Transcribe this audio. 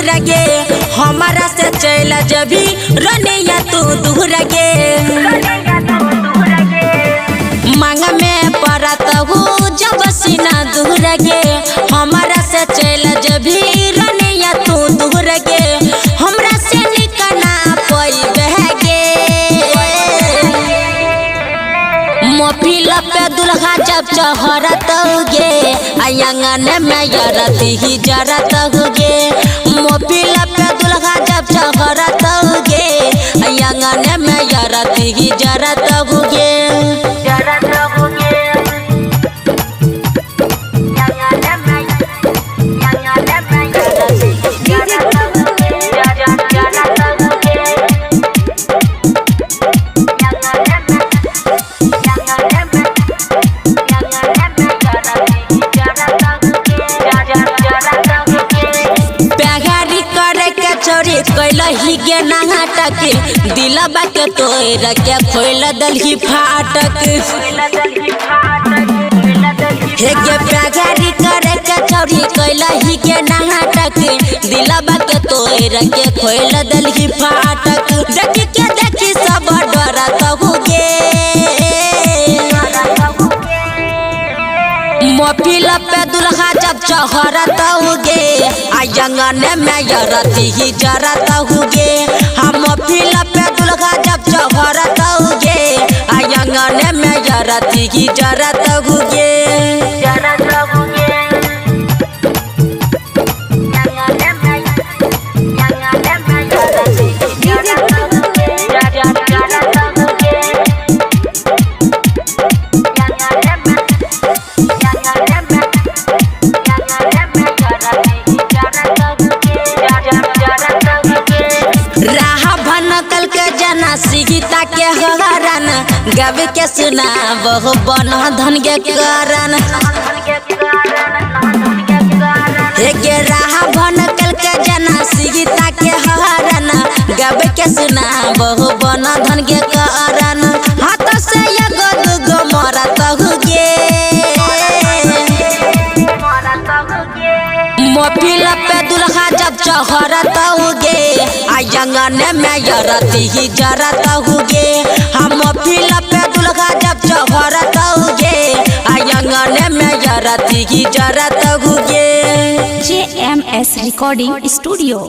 दूर गे हमारा से चल जभी रनिया तू दूर गे मांग में पड़त हूँ जब सीना दूर गे हमारा से चल जभी रनिया तू दूर गे हमरा से निकना पई बहगे मोफिल पे दुल्हा जब चहरत गे आंगन में यरती ही जरत गे मोफिल पे दुल्हा जब चहरत गे आंगन में यरती ही जरत गे कैल ही गे नाटक दिलबा के तोड़ के खोल दलही फाटक हे गे प्यारी करे के चोरी कैल ही गे नाटक दिलबा के तोड़ के खोल दलही फाटक देखी सब डरत गे मोफिल पे दुल्हा जब चहरत गे आंगन में यरती ही जरत गे हम मोफिल पे दुल्हा जब चहरत गे आंगन में यरती ही जरत गे सीता के हरण गब के सुना बहु बन धन के कारण हे गे राह भन कल के जना सीता के हरण गब के सुना बहु बन धन के कारण हाथ से एगो दुगो मरत गे मोफिल पे दुल्हा जब चहरत गे आंगन में यरती ही जरत गे हम मोफिल पे दुल्हा जब चहरत गे आंगन में यरती ही जरत गे JMS Recording Studio।